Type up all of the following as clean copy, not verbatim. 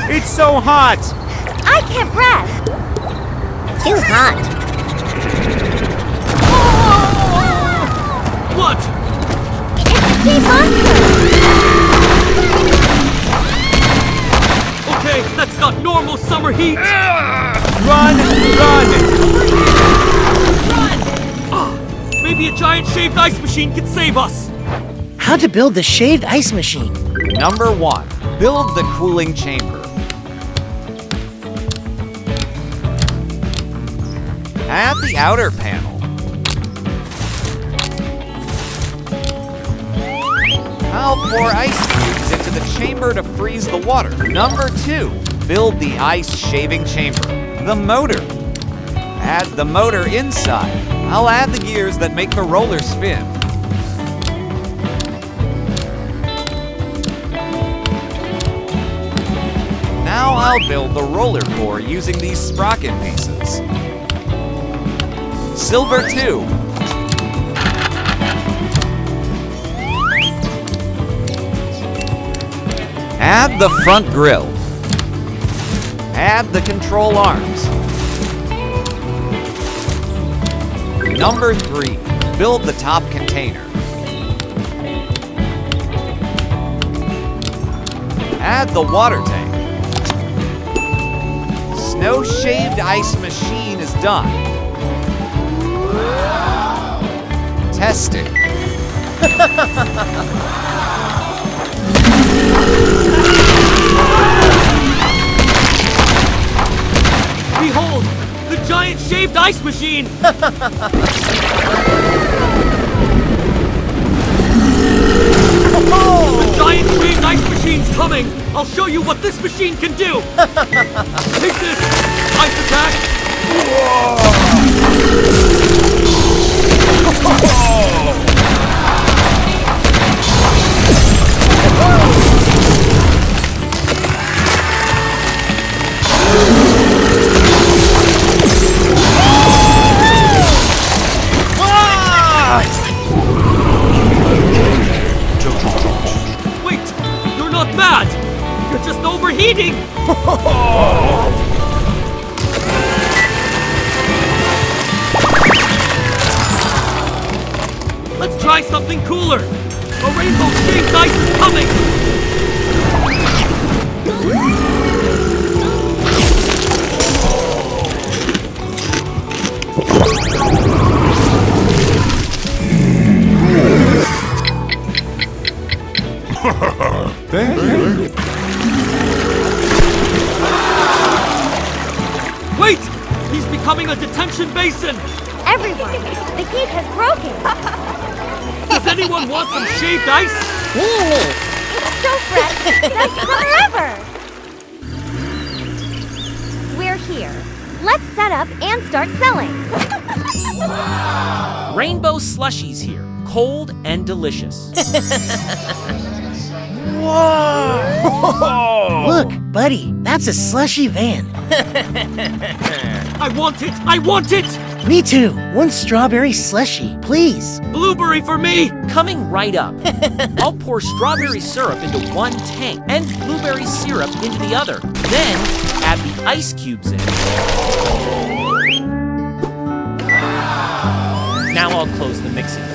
It's so hot! I can't breathe. Too hot. What? It's a sea monster. Okay, that's not normal summer heat. Run! Run! Maybe a giant shaved ice machine can save us. How to build the shaved ice machine. Number 1. Build the cooling chamber. Add the outer panel. I'll pour ice cubes into the chamber to freeze the water. Number 2. Build the ice shaving chamber. The motor. Add the motor inside. I'll add the gears that make the roller spin. Now I'll build the roller core using these sprocket pieces. Silver 2. Add the front grille. Add the control arms. Number 3. Build the top container. Add the water tank. Snow shaved ice machine is done. Testing. Behold, the giant shaved ice machine. The giant shaved ice machine's coming. I'll show you what this machine can do. Take this, ice attack. Wait, you're not mad. You're just overheating. Let's try something cooler. A rainbow shaved ice is coming. Thank you. Wait! He's becoming a detention basin! Everyone, the heat has broken. Does anyone want some shaved ice? It's so fresh, best summer ever. We're here. Let's set up and start selling. Rainbow slushies here, cold and delicious. Whoa! Look, buddy, that's a slushy van. I want it! I want it! Me too. One strawberry slushy, please. Blueberry for me! Coming right up. I'll pour strawberry syrup into one tank and blueberry syrup into the other. Then add the ice cubes in. Now I'll close the mixing bowl.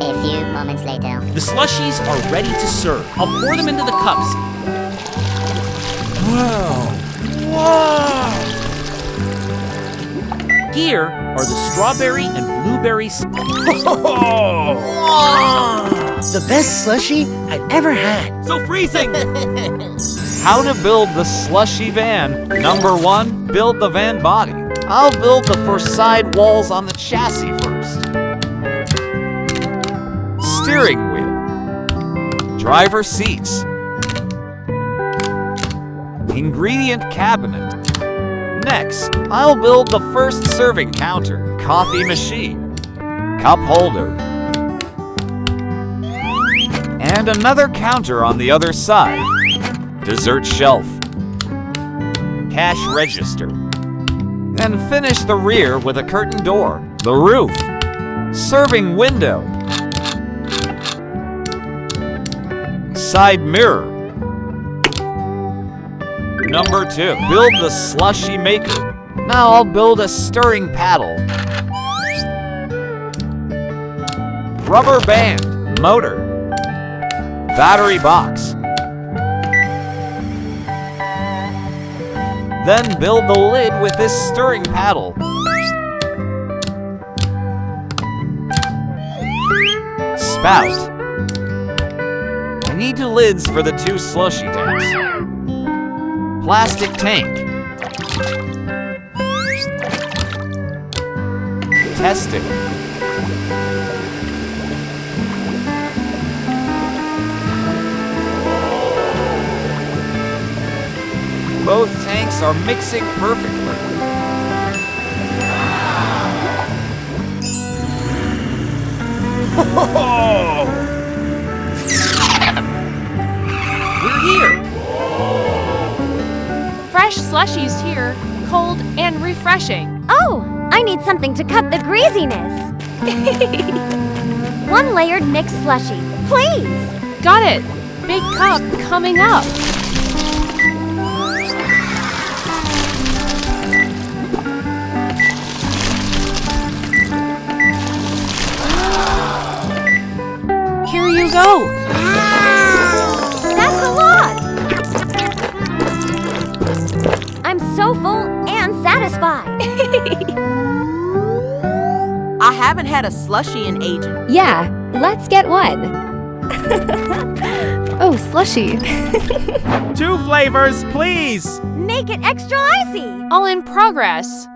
A few moments later. The slushies are ready to serve. I'll pour them into the cups. Wow! Wow! Here are the strawberry and blueberry. The best slushy I've ever had. So freezing! How to build the slushy van. Number 1, build the van body. I'll build the first side walls on the chassis first. Steering wheel. Driver seats. Ingredient cabinet. Next, I'll build the first serving counter, coffee machine, cup holder, and another counter on the other side, dessert shelf, cash register, and finish the rear with a curtain door, the roof, serving window, side mirror. Number 2, build the slushy maker. Now I'll build a stirring paddle. Rubber band, motor, battery box. Then build the lid with this stirring paddle. Spout. I need 2 lids for the 2 slushy tanks. Plastic tank. Testing. Both tanks are mixing perfectly. We're here. Fresh slushies here, cold and refreshing. Oh, I need something to cut the greasiness. 1 layered mixed slushie, please. Got it. Big cup coming up. Here you go. That's a lot. I'm so full and satisfied. I haven't had a slushie in ages. Yeah, let's get one. Oh, slushy. 2 flavors, please. Make it extra icy. All in progress.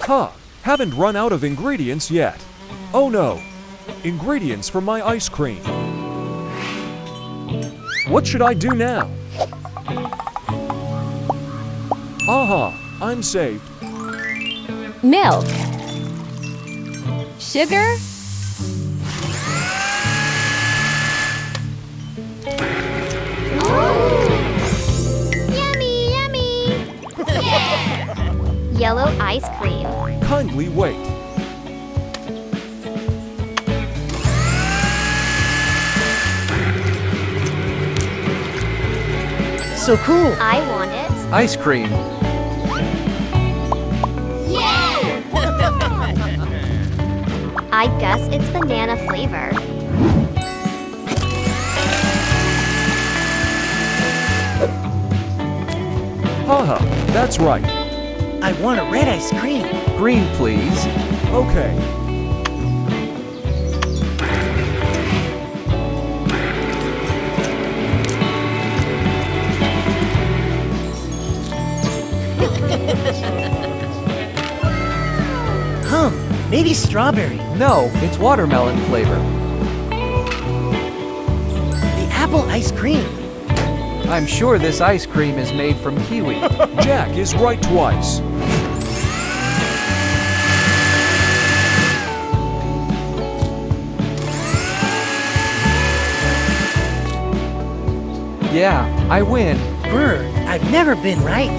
Huh, haven't run out of ingredients yet. Oh no, ingredients for my ice cream. What should I do now? Aha, I'm saved. Milk. Sugar. Yummy, yummy. Yellow ice cream. Kindly wait. So cool. I want it. Ice cream. I guess it's banana flavor. Haha, that's right. I want a red ice cream. Green, please. Okay. Maybe strawberry. No, it's watermelon flavor. The apple ice cream. I'm sure this ice cream is made from kiwi. Jack is right twice. Yeah, I win. Brr, I've never been right.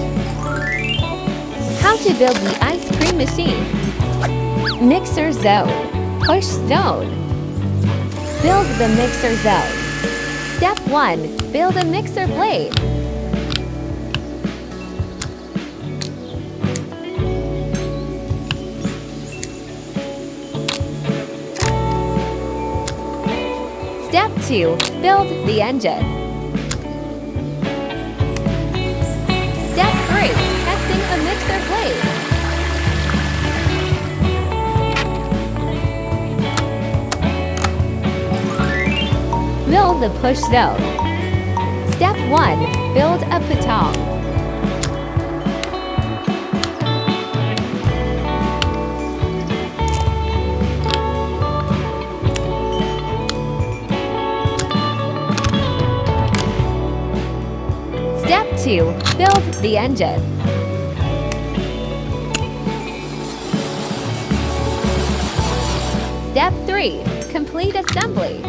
How to build the ice cream machine. Mixer zone. Push zone. Build the mixer zone. Step 1. Build a mixer plate. Step 2. Build the engine. Step 3. Testing a mixer plate. Build the push zone. Step 1. Build a petong. Step 2. Build the engine. Step 3. Complete assembly.